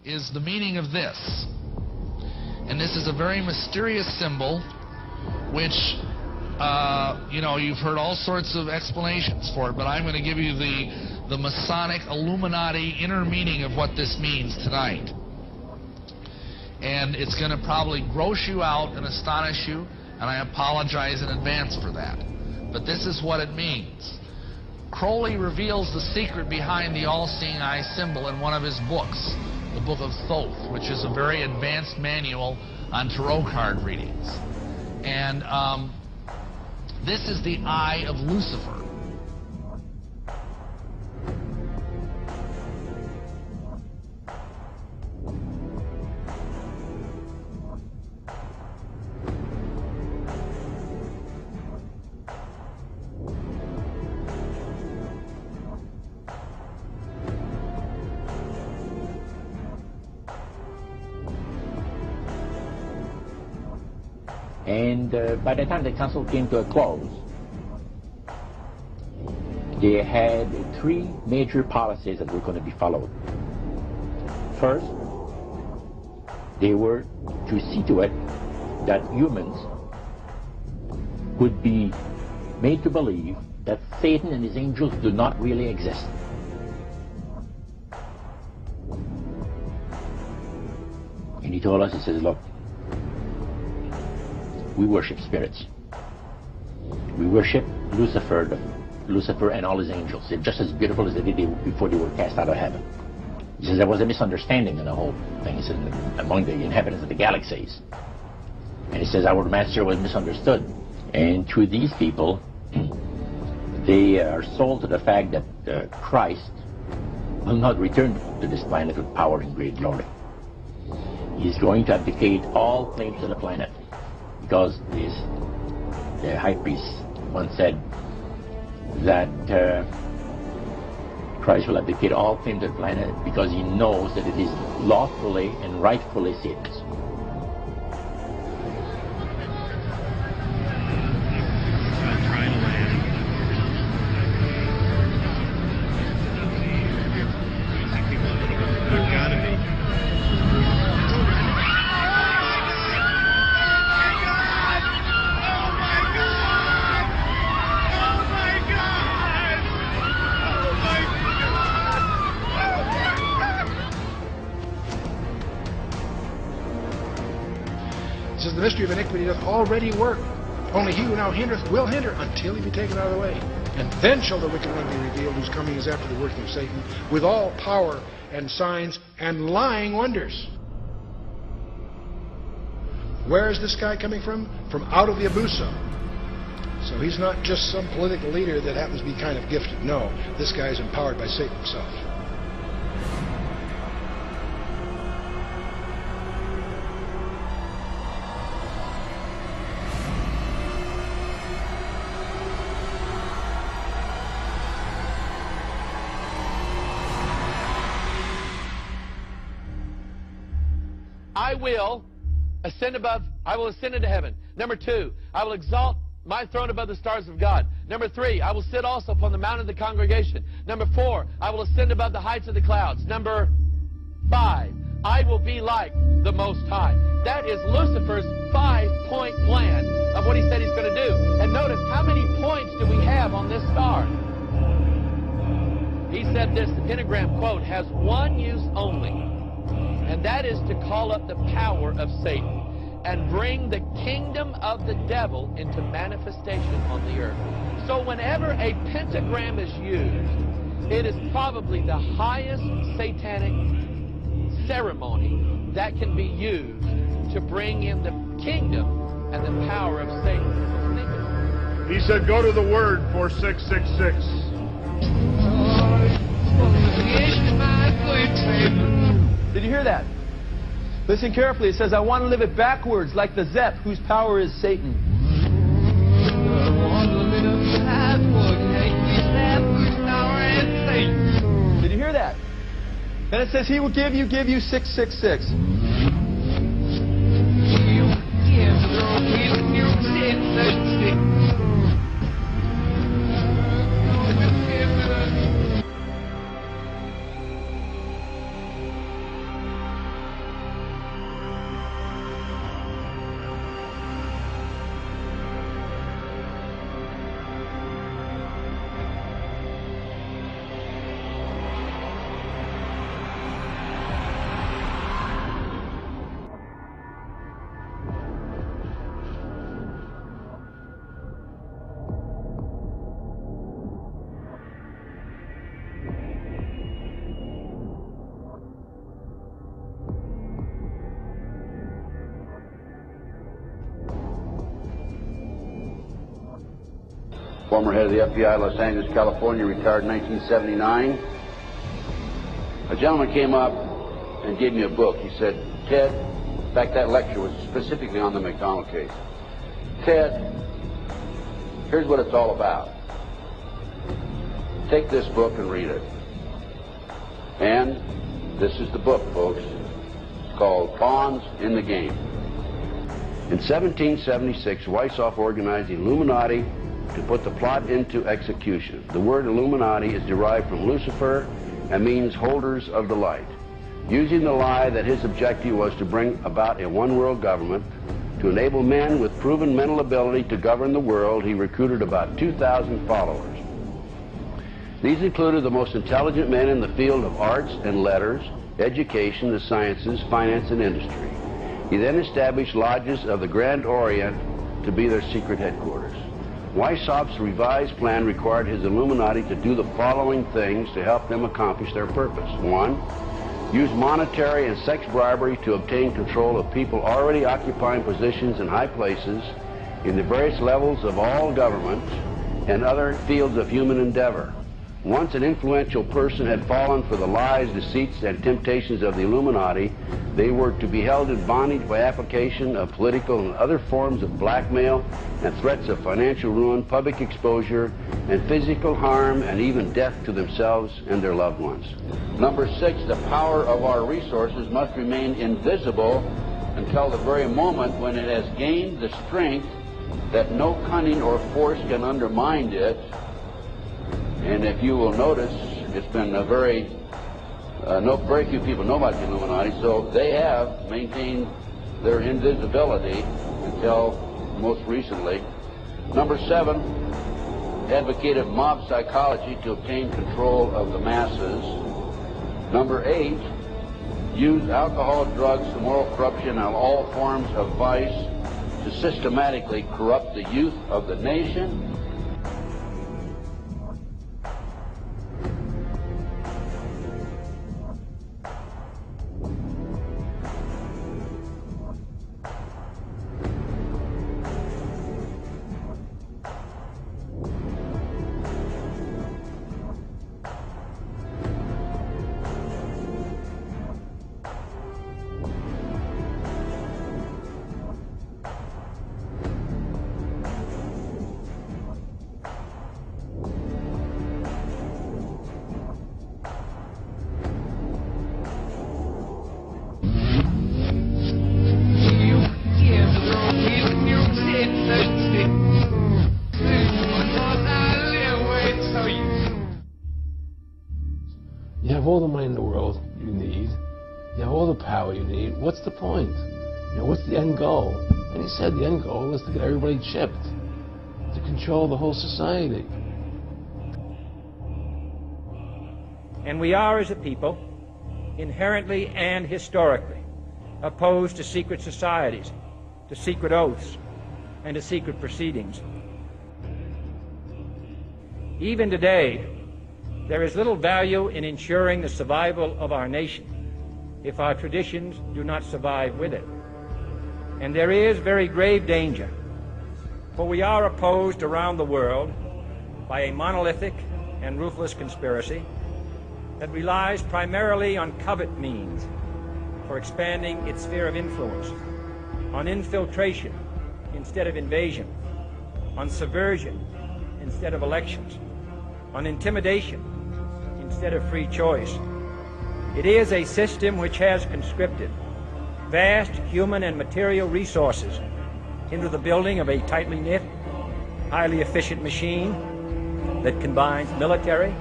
is the meaning of this. And this is a very mysterious symbol, which, you know, you've heard all sorts of explanations for it, but I'm going to give you the Masonic Illuminati inner meaning of what this means tonight. And it's going to probably gross you out and astonish you, and I apologize in advance for that. But this is what it means. Crowley reveals the secret behind the all-seeing eye symbol in one of his books, the Book of Thoth, which is a very advanced manual on tarot card readings. And this is the eye of Lucifer. And by the time the council came to a close, they had three major policies that were going to be followed. First, they were to see to it that humans would be made to believe that Satan and his angels do not really exist. And he told us, he says, look, we worship spirits. We worship Lucifer and all his angels. They're just as beautiful as they did before they were cast out of heaven. He says there was a misunderstanding in the whole thing. He said among the inhabitants of the galaxies. And he says our master was misunderstood. And to these people, they are sold to the fact that Christ will not return to this planet with power and great glory. He's going to abdicate all claim to the planet. Because the high priest once said that Christ will abdicate all claim to the planet because he knows that it is lawfully and rightfully Satan's. The mystery of iniquity doth already work. Only he who now hindereth will hinder until he be taken out of the way. And then shall the wicked one be revealed, whose coming is after the working of Satan, with all power and signs and lying wonders. Where is this guy coming from? From out of the Abuso. So he's not just some political leader that happens to be kind of gifted. No, this guy is empowered by Satan himself. I will ascend into heaven. Number 2, I will exalt my throne above the stars of God. Number 3, I will sit also upon the mount of the congregation. Number 4, I will ascend above the heights of the clouds. Number 5, I will be like the Most High. That is Lucifer's 5-point plan of what he said he's going to do. And notice, how many points do we have on this star? He said this, the pentagram, quote, has one use only. And that is to call up the power of Satan and bring the kingdom of the devil into manifestation on the earth. So whenever a pentagram is used, it is probably the highest satanic ceremony that can be used to bring in the kingdom and the power of Satan. He said, go to the word for 666. Did you hear that? Listen carefully. It says, I want to live it backwards, like the Zep, whose power is Satan. Did you hear that? Then it says, he will give you 666. former head of the FBI, Los Angeles, California, retired in 1979. A gentleman came up and gave me a book. He said, Ted, in fact, that lecture was specifically on the McDonald case. Ted, here's what it's all about. Take this book and read it. And this is the book, folks. It's called Pawns in the Game. In 1776, Weishaupt organized the Illuminati to put the plot into execution. The word Illuminati is derived from Lucifer and means holders of the light. Using the lie that his objective was to bring about a one-world government, to enable men with proven mental ability to govern the world, he recruited about 2,000 followers. These included the most intelligent men in the field of arts and letters, education, the sciences, finance, and industry. He then established lodges of the Grand Orient to be their secret headquarters. Weishaupt's revised plan required his Illuminati to do the following things to help them accomplish their purpose. 1, use monetary and sex bribery to obtain control of people already occupying positions in high places in the various levels of all governments and other fields of human endeavor. Once an influential person had fallen for the lies, deceits, and temptations of the Illuminati, they were to be held in bondage by application of political and other forms of blackmail and threats of financial ruin, public exposure, and physical harm, and even death to themselves and their loved ones. Number 6, the power of our resources must remain invisible until the very moment when it has gained the strength that no cunning or force can undermine it. And if you will notice, it's been a very few people know about the Illuminati, so they have maintained their invisibility until most recently. Number 7, advocated mob psychology to obtain control of the masses. Number 8, use alcohol, drugs, moral corruption, and all forms of vice to systematically corrupt the youth of the nation. You have all the money in the world you need. You have all the power you need. What's the point? You know, what's the end goal? And he said the end goal is to get everybody chipped, to control the whole society. And we are, as a people, inherently and historically opposed to secret societies, to secret oaths, and to secret proceedings. Even today, there is little value in ensuring the survival of our nation if our traditions do not survive with it. And there is very grave danger, for we are opposed around the world by a monolithic and ruthless conspiracy that relies primarily on covert means for expanding its sphere of influence, on infiltration instead of invasion, on subversion instead of elections, on intimidation instead of free choice. It is a system which has conscripted vast human and material resources into the building of a tightly knit, highly efficient machine that combines military,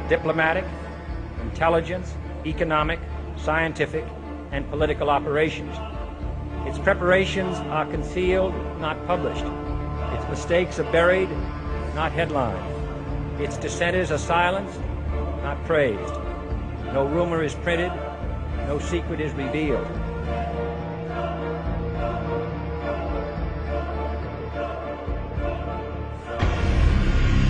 diplomatic, intelligence, economic, scientific, and political operations. Its preparations are concealed, not published. Its mistakes are buried, not headlined. Its dissenters are silenced, not praised. No rumor is printed, no secret is revealed.